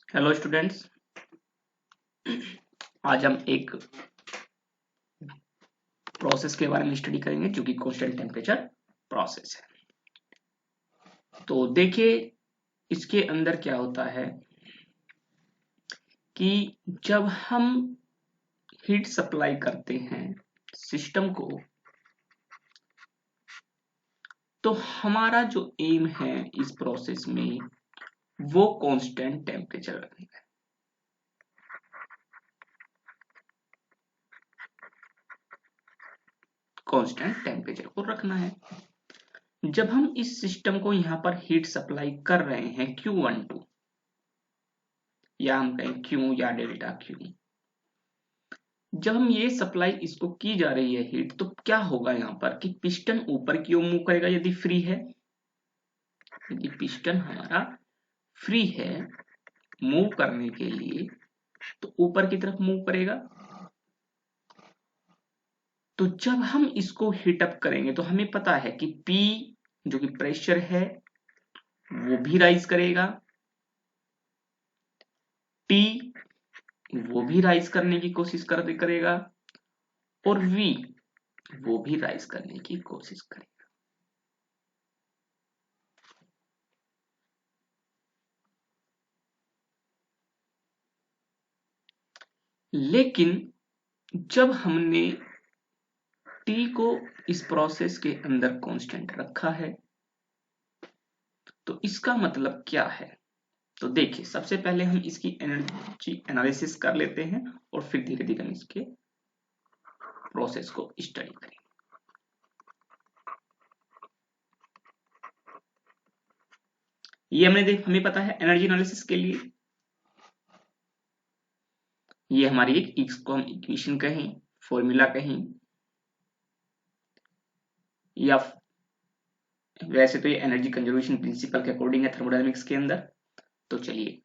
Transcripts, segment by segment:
Hello students. आज हम एक प्रोसेस के बारे में स्टडी करेंगे जो कि कांस्टेंट टेम्परेचर प्रोसेस है। तो देखिए इसके अंदर क्या होता है कि जब हम हीट सप्लाई करते हैं सिस्टम को, तो हमारा जो एम है इस प्रोसेस में वो कांस्टेंट टेम्परेचर रखना है। कांस्टेंट टेम्परेचर को रखना है। जब हम इस सिस्टम को यहाँ पर हीट सप्लाई कर रहे हैं Q12 या हम कहें Q या डेल्टा Q, जब हम ये सप्लाई इसको की जा रही है हीट, तो क्या होगा यहाँ पर कि पिस्टन ऊपर की ओर मूव करेगा यदि फ्री है। यदि पिस्टन हमारा फ्री है मूव करने के लिए तो ऊपर की तरफ मूव करेगा। तो जब हम इसको हीट अप करेंगे तो हमें पता है कि P जो कि प्रेशर है वो भी राइज करेगा, T वो भी राइज करने की कोशिश करेगा और V वो भी राइज करने की कोशिश करेगा। लेकिन जब हमने T को इस प्रोसेस के अंदर कांस्टेंट रखा है तो इसका मतलब क्या है। तो देखिए सबसे पहले हम इसकी एनर्जी एनालिसिस कर लेते हैं और फिर धीरे धीरे हम इसके प्रोसेस को स्टडी करेंगे। ये हमें पता है एनर्जी एनालिसिस के लिए ये हमारी एक इसको हम इक्वेशन कहें, फॉर्मूला कहें, या वैसे तो ये एनर्जी कंजर्वेशन प्रिंसिपल के अकॉर्डिंग है थर्मोडायनेमिक्स के अंदर। तो चलिए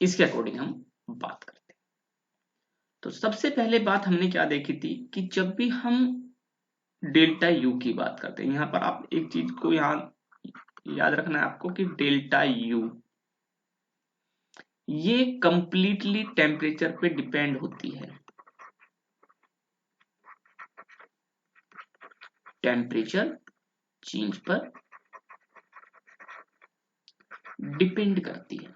इसके अकॉर्डिंग हम बात करते हैं। तो सबसे पहले बात हमने क्या देखी थी कि जब भी हम डेल्टा यू की बात करते हैं, यहां पर आप एक चीज को यहां याद रखना है आपको कि डेल्टा यू ये कंप्लीटली टेम्परेचर पे डिपेंड होती है। टेम्परेचर चेंज पर डिपेंड करती है।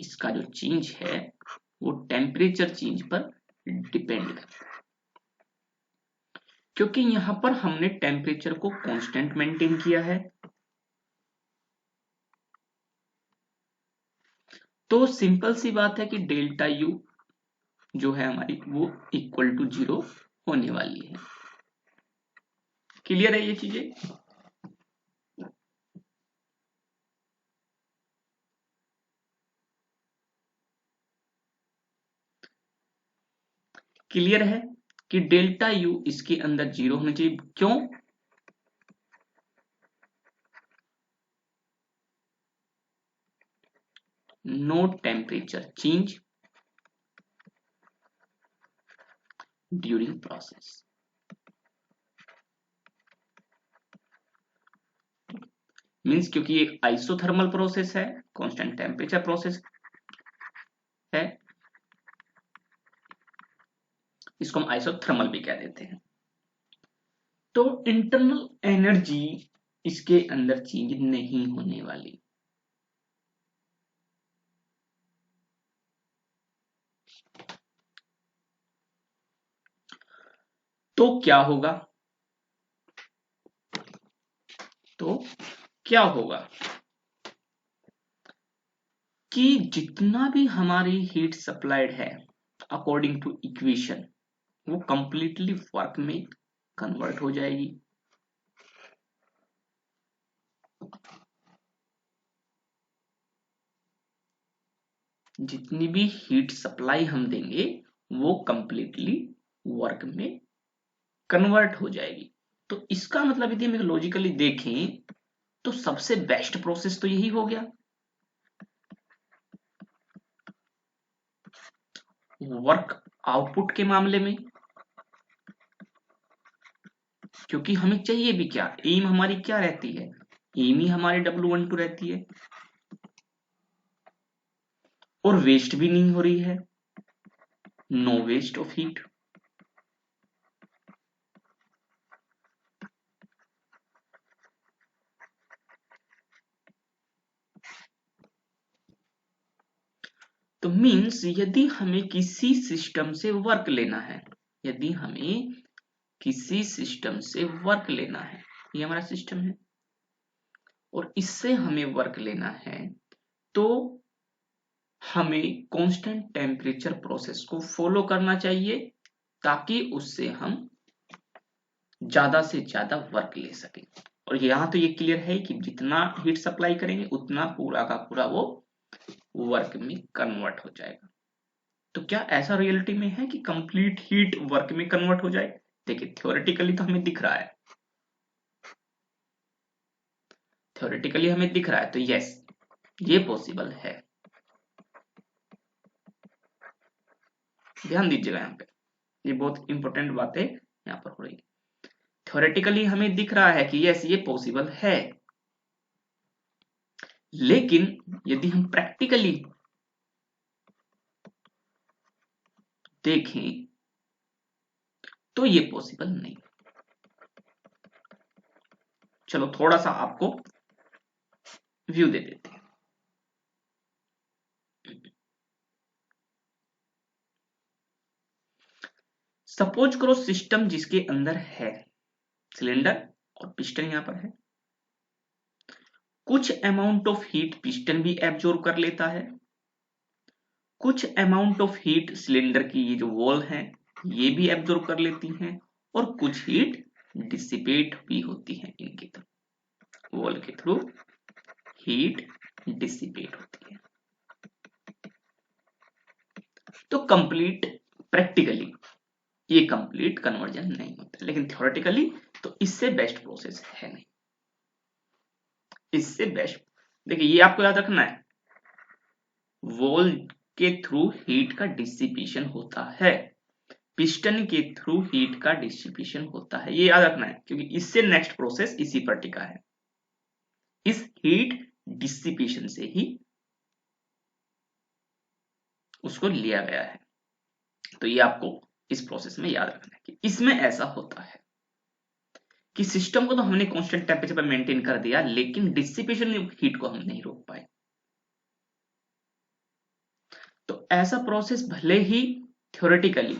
इसका जो चेंज है वो टेम्परेचर चेंज पर डिपेंड करता है, क्योंकि यहां पर हमने टेम्परेचर को कांस्टेंट मेंटेन किया है। तो सिंपल सी बात है कि डेल्टा यू जो है हमारी वो इक्वल टू 0 होने वाली है। क्लियर है ये चीजें। क्लियर है कि डेल्टा यू इसके अंदर 0 होना चाहिए। क्यों? No temperature change during process. Means क्योंकि ये एक आइसोथर्मल प्रोसेस है, कांस्टेंट टेम्परेचर प्रोसेस है, इसको हम आइसोथर्मल भी कह देते हैं। तो इंटरनल एनर्जी इसके अंदर चेंज नहीं होने वाली। तो क्या होगा? तो क्या होगा कि जितना भी हमारी हीट सप्लाइड है अकॉर्डिंग टू इक्वेशन वो कंप्लीटली वर्क में कन्वर्ट हो जाएगी। जितनी भी हीट सप्लाई हम देंगे वो कंप्लीटली वर्क में कन्वर्ट हो जाएगी। तो इसका मतलब यदि हम लॉजिकली देखें तो सबसे बेस्ट प्रोसेस तो यही हो गया वर्क आउटपुट के मामले में। क्योंकि हमें चाहिए भी क्या, एम हमारी क्या रहती है, एम ही हमारी W12 रहती है और वेस्ट भी नहीं हो रही है, नो वेस्ट ऑफ हीट। तो मीन्स यदि हमें किसी सिस्टम से वर्क लेना है, यदि हमें किसी सिस्टम से वर्क लेना है, ये हमारा सिस्टम है और इससे हमें वर्क लेना है, तो हमें कांस्टेंट टेम्परेचर प्रोसेस को फॉलो करना चाहिए ताकि उससे हम ज्यादा से ज्यादा वर्क ले सकें। और यहाँ तो ये क्लियर है कि जितना हीट सप्लाई करेंगे उतना पूरा का पूरा वो वर्क में कन्वर्ट हो जाएगा। तो क्या ऐसा रियलिटी में है कि कंप्लीट हीट वर्क में कन्वर्ट हो जाए? देखिए थ्योरेटिकली तो हमें दिख रहा है, थ्योरेटिकली हमें दिख रहा है, तो यस ये पॉसिबल है। ध्यान दीजिएगा यहाँ पे, ये बहुत इंपॉर्टेंट बातें यहाँ पर हो रही है। थ्योरेटिकली हमें दिख रहा है कि यस ये पॉसिबल है, लेकिन यदि हम प्रैक्टिकली देखें तो ये पॉसिबल नहीं। चलो थोड़ा सा आपको व्यू दे देते हैं। सपोज करो सिस्टम जिसके अंदर है सिलेंडर और पिस्टन यहां पर है, कुछ अमाउंट ऑफ हीट पिस्टन भी एब्जॉर्ब कर लेता है, कुछ अमाउंट ऑफ हीट सिलेंडर की ये जो वॉल है ये भी एब्जॉर्ब कर लेती हैं और कुछ हीट डिसिपेट भी होती है इनके थ्रू, वॉल के थ्रू हीट डिसिपेट होती है। तो कंप्लीट प्रैक्टिकली ये कंप्लीट कन्वर्जन नहीं होता, लेकिन थ्योरेटिकली तो इससे बेस्ट प्रोसेस है नहीं, इससे बेस्ट। देखिए ये आपको याद रखना है, वॉल के थ्रू हीट का डिसिपेशन होता है, पिस्टन के थ्रू हीट का डिस्ट्रीब्यूशन होता है, ये याद रखना है क्योंकि इससे नेक्स्ट प्रोसेस इसी पर टिका है, इस हीट डिसिपेशन से ही उसको लिया गया है। तो ये आपको इस प्रोसेस में याद रखना है कि इसमें ऐसा होता है कि सिस्टम को तो हमने कांस्टेंट टेम्परेचर पर मेंटेन कर दिया, लेकिन डिसिपेशन हीट को हम नहीं रोक पाए। तो ऐसा प्रोसेस भले ही थ्योरेटिकली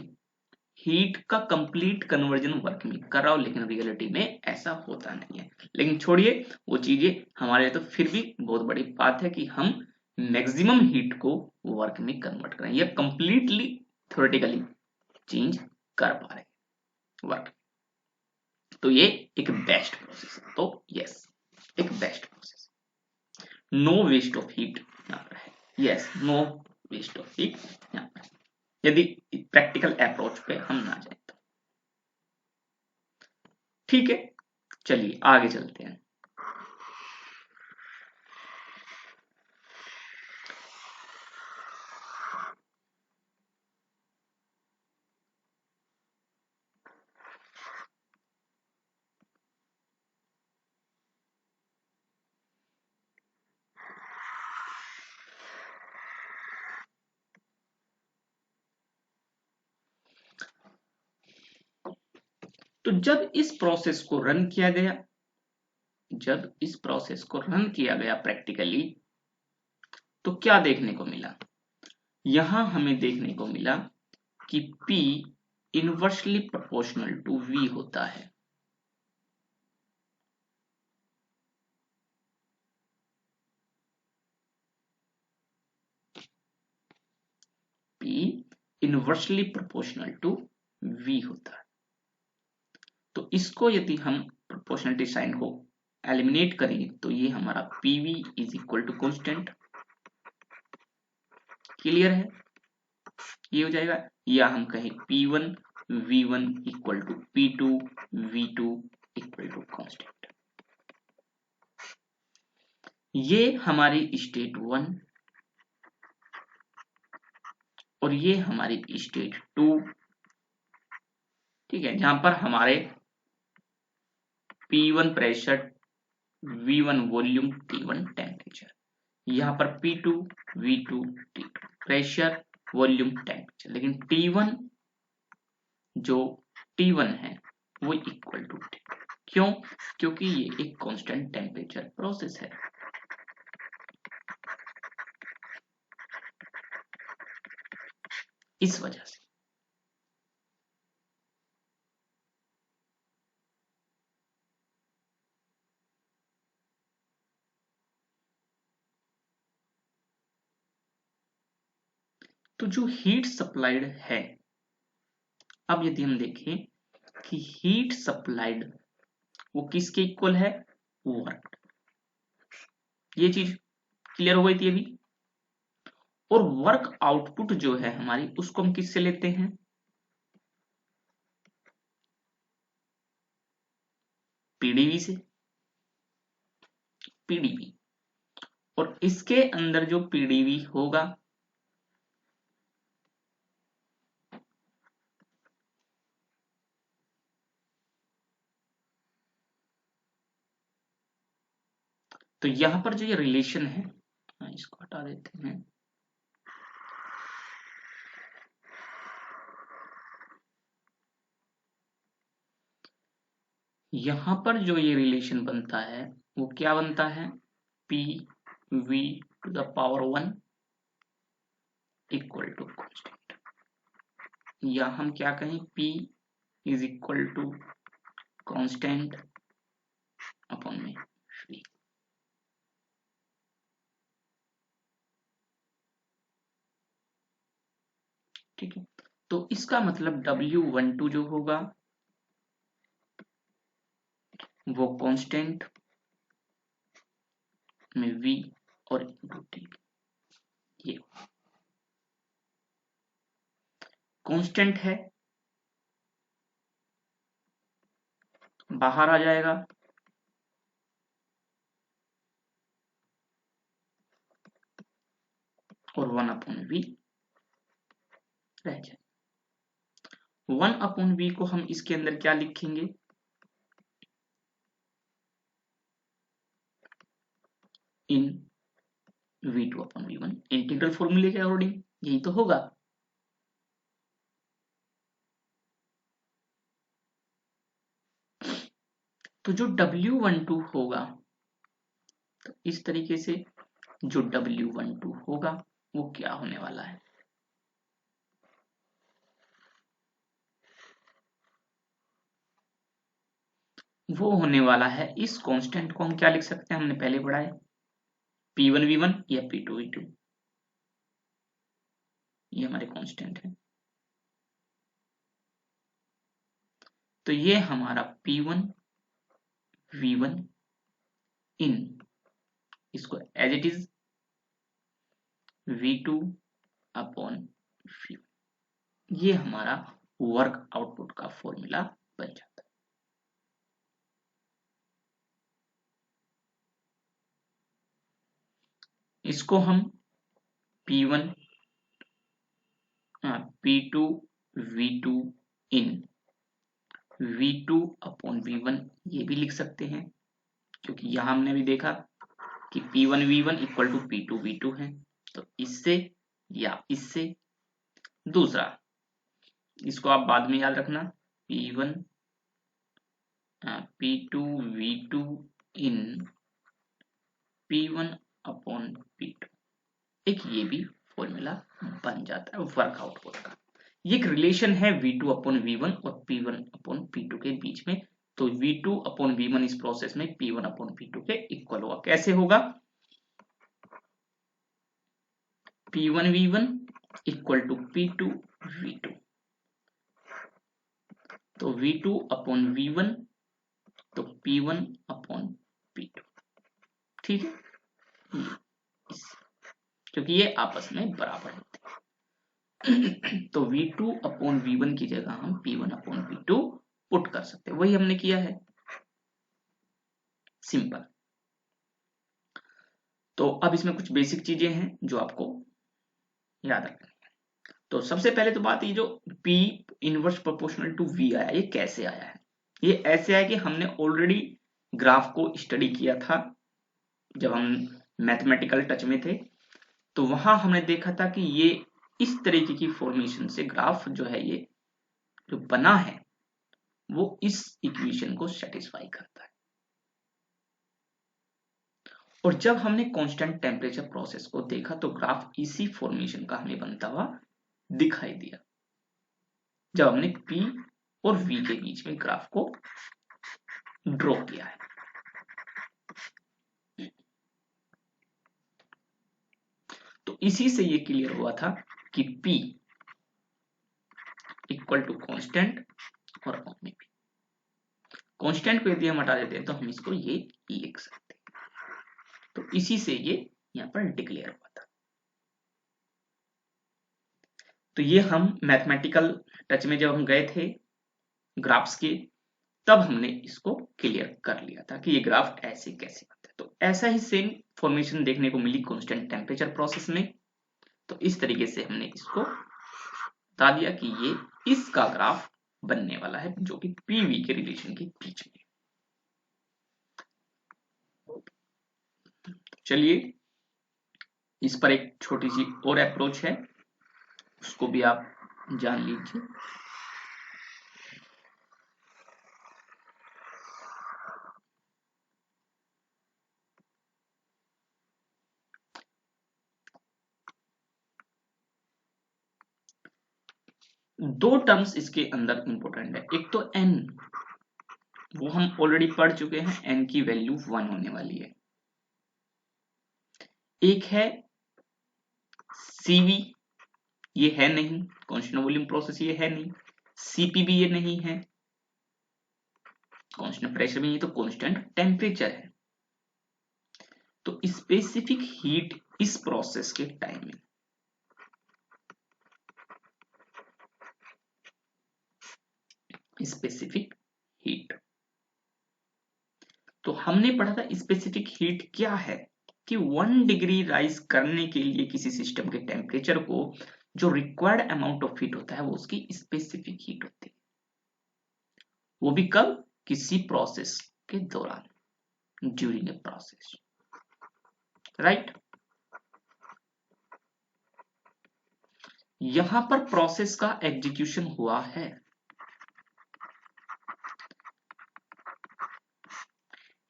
हीट का कंप्लीट कन्वर्जन वर्क में कर रहा हो, लेकिन रियलिटी में ऐसा होता नहीं है। लेकिन छोड़िए वो चीजें, हमारे लिए तो फिर भी बहुत बड़ी बात है कि हम मैक्सिमम हीट को वर्क में कन्वर्ट करें, या कंप्लीटली थ्योरेटिकली चेंज कर पा रहे वर्क। तो ये एक बेस्ट प्रोसेस है, तो यस एक best process, no waste of heat यहाँ पर है, yes no waste of heat यहाँ पर, यदि प्रैक्टिकल अप्रोच पे हम ना जाए तो। ठीक है, चलिए आगे चलते हैं। तो जब इस प्रोसेस को रन किया गया, जब इस प्रोसेस को रन किया गया प्रैक्टिकली, तो क्या देखने को मिला? यहां हमें देखने को मिला कि P inversely proportional to V होता है। P inversely proportional to V होता है। तो इसको यदि हम प्रोपोर्शनलिटी साइन को एलिमिनेट करें तो ये हमारा PV is equal to constant, clear है, ये हो जाएगा, या हम कहें P1 V1 equal to P2 V2 equal to constant. ये हमारी स्टेट 1 और ये हमारी स्टेट 2, ठीक है, जहां पर हमारे P1 pressure V1 volume, T1 temperature. यहाँ पर P2 V2 T2 pressure, volume, temperature. लेकिन T1 जो T1 है वो इक्वल टू T। क्यों? क्योंकि ये एक कांस्टेंट टेम्परेचर प्रोसेस है। इस वजह से तो जो हीट सप्लाइड है, अब यदि हम देखें कि हीट सप्लाइड वो किसके इक्वल है? वर्क। ये चीज क्लियर हो गई थी अभी। और वर्क आउटपुट जो है हमारी, उसको हम किससे लेते हैं? पीडीवी से। पीडीवी। और इसके अंदर जो पीडीवी होगा तो यहां पर जो ये रिलेशन है, इसको हटा देते हैं। यहां पर जो ये रिलेशन बनता है वो क्या बनता है? P V to the power 1 equal to constant, या हम क्या कहें, P is equal to constant upon में V। ठीक है, तो इसका मतलब W12 जो होगा वो कांस्टेंट में V और T, ये कांस्टेंट है, बाहर आ जाएगा, और 1 अपॉन V रह जाए। 1 अपॉन V को हम इसके अंदर क्या लिखेंगे? इन V2 अपॉन V1 इंटीग्रल फॉर्मूले के अकॉर्डिंग, यही तो होगा। तो जो W12 होगा, तो इस तरीके से जो W12 होगा वो क्या होने वाला है? वो होने वाला है, इस कांस्टेंट को हम क्या लिख सकते हैं, हमने पहले पढ़ा है, P1 V1 या P2 V2। ये हमारे कांस्टेंट है। तो ये हमारा P1 V1 इन, इसको as it is V2 upon V, ये हमारा वर्क आउटपुट का फॉर्मूला बन जाता है। इसको हम P1 P2 V2 इन V2 अपॉन V1 ये भी लिख सकते हैं, क्योंकि यहां हमने भी देखा कि P1 V1 equal to P2 V2 है। तो इससे या इससे, दूसरा इसको आप बाद में याद रखना, P1 P2 V2 इन P1 अपॉन P2, एक ये भी फॉर्मूला बन जाता है वर्क आउटपुट का। ये एक रिलेशन है V2 अपॉन V1 और P1 अपॉन P2 के बीच में। तो V2 अपॉन V1 इस प्रोसेस में P1 अपॉन P2 के इक्वल होगा। कैसे होगा? P1 V1 equal to P2 V2, तो V2 अपॉन V1 तो P1 अपॉन P2। ठीक है, क्योंकि ये आपस में बराबर होते हैं। तो V2 अपॉन V1 की जगह हम P1 अपॉन P2 पुट कर सकते हैं, वही हमने किया है, सिंपल। तो अब इसमें कुछ बेसिक चीजें हैं जो आपको याद रखनी है। तो सबसे पहले तो बात, ये जो P inverse proportional to V आया, ये कैसे आया है? ये ऐसे आया कि हमने ऑलरेडी ग्राफ को स्टडी किया था जब हम मैथमेटिकल टच में थे, तो वहां हमने देखा था कि ये इस तरीके की फॉर्मेशन से ग्राफ जो है ये जो बना है वो इस इक्वेशन को सेटिस्फाई करता है। और जब हमने कांस्टेंट टेम्परेचर प्रोसेस को देखा तो ग्राफ इसी फॉर्मेशन का हमें बनता हुआ दिखाई दिया जब हमने P और V के बीच में ग्राफ को ड्रॉ किया है। तो इसी से ये क्लियर हुआ था कि P इक्वल टू कांस्टेंट और ओमेगा P। कांस्टेंट को यदि हम हटा देते हैं तो हम इसको ये लिख सकते हैं। तो इसी से ये यहाँ पर डिक्लेयर हुआ था। तो ये हम मैथमेटिकल टच में जब हम गए थे ग्राफ्स के, तब हमने इसको क्लियर कर लिया था कि ये ग्राफ ऐसे कैसे बनता है। तो ऐसा ही सेम फॉर्मेशन देखने को मिली कांस्टेंट टेम्परेचर प्रोसेस में। तो इस तरीके से हमने इसको बता दिया कि ये इसका ग्राफ बनने वाला है जो कि पीवी के रिलेशन के बीच में। चलिए इस पर एक छोटी सी और अप्रोच है, उसको भी आप जान लीजिए। दो टर्म्स इसके अंदर इंपॉर्टेंट है। एक तो n, वो हम ऑलरेडी पढ़ चुके हैं, n की वैल्यू 1 होने वाली है। एक है Cv, ये है नहीं, कांस्टेंट वॉल्यूम प्रोसेस ये है नहीं। Cp भी ये नहीं है, कांस्टेंट प्रेशर भी नहीं, तो कांस्टेंट टेम्परेचर है। तो स्पेसिफिक हीट इस प्रोसेस के टाइम में स्पेसिफिक हीट, तो हमने पढ़ा था स्पेसिफिक हीट क्या है कि 1 डिग्री राइज करने के लिए किसी सिस्टम के टेम्परेचर को जो रिक्वायर्ड अमाउंट ऑफ हीट होता है वो उसकी स्पेसिफिक हीट होती है। वो भी कब? किसी प्रोसेस के दौरान, ड्यूरिंग ए प्रोसेस, राइट। यहां पर प्रोसेस का एग्जीक्यूशन हुआ है,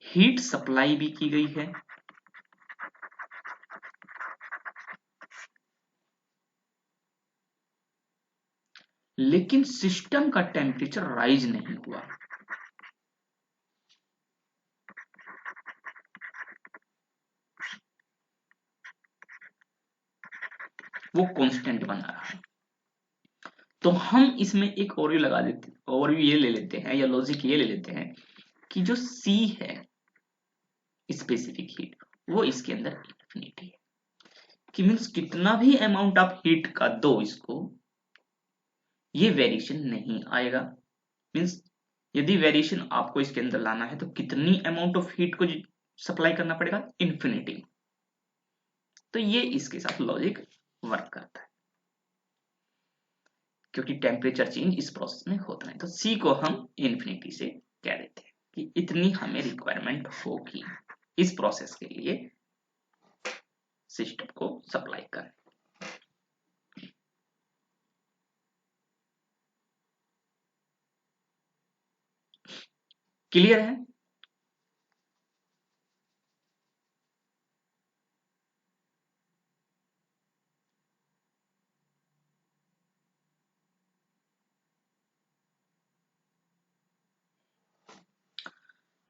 हीट सप्लाई भी की गई है, लेकिन सिस्टम का टेम्परेचर राइज नहीं हुआ। वो कांस्टेंट बना रहा है। तो हम इसमें एक ओवरव्यू लगा देते, ओवरव्यू ये ले लेते हैं या लॉजिक ये ले लेते हैं कि जो C है स्पेसिफिक हीट, वो इसके अंदर इन्फिनिटी है, कि मीन्स कितना भी अमाउंट आप हीट का दो इसको, ये वेरिएशन नहीं आएगा। मीन्स यदि वेरिएशन आपको इसके अंदर लाना है तो कितनी अमाउंट ऑफ हीट को सप्लाई करना पड़ेगा? इन्फिनिटी। तो ये इसके साथ लॉजिक वर्क करता है क्योंकि टेम्परेचर चेंज इस प्रोसेस में होता है। तो C को हम इन्फिनिटी से कह देते हैं कि इतनी हमें रिक्वायरमेंट होगी इस प्रोसेस के लिए सिस्टम को सप्लाई करने। क्लियर है?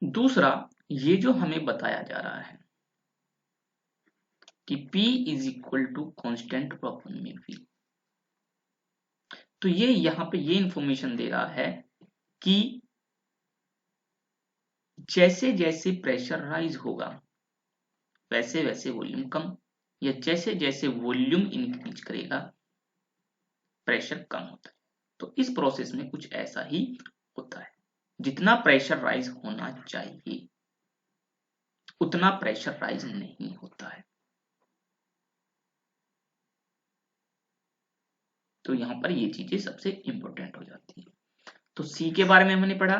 दूसरा, ये जो हमें बताया जा रहा है कि P is equal to constant upon में V, तो ये यहां पे ये इंफॉर्मेशन दे रहा है कि जैसे जैसे प्रेशर राइज होगा वैसे वैसे वॉल्यूम कम, या जैसे जैसे वॉल्यूम इंक्रीज करेगा प्रेशर कम होता है। तो इस प्रोसेस में कुछ ऐसा ही होता है, जितना प्रेशर राइज होना चाहिए उतना प्रेशर राइज नहीं होता है। तो यहां पर ये चीजें सबसे इंपॉर्टेंट हो जाती है। तो C के बारे में हमने पढ़ा,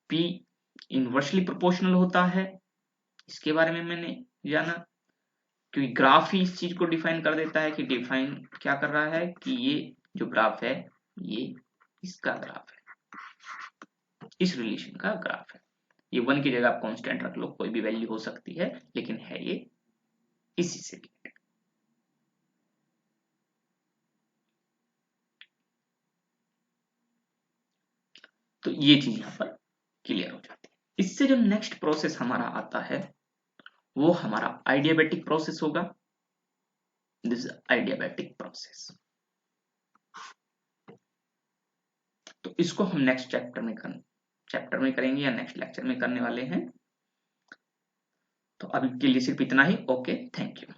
P इनवर्सली प्रोपोर्शनल होता है, इसके बारे में मैंने जाना, क्योंकि ग्राफ ही इस चीज को डिफाइन कर देता है कि डिफाइन क्या कर रहा है कि ये जो ग्राफ है ये इसका ग्राफ है, इस रिलेशन का ग्राफ है। ये 1 की जगह आप कांस्टेंट रख लो, कोई भी वैल्यू हो सकती है, लेकिन है ये इसी से रिलेटेड। तो ये चीज यहां पर क्लियर हो जाती है। इससे जो नेक्स्ट प्रोसेस हमारा आता है वो हमारा आइडियाबैटिक प्रोसेस होगा। दिस आइडियाबैटिक प्रोसेस, तो इसको हम नेक्स्ट चैप्टर में करेंगे या नेक्स्ट लेक्चर में करने वाले हैं। तो अभी के लिए सिर्फ इतना ही। Okay, thank you.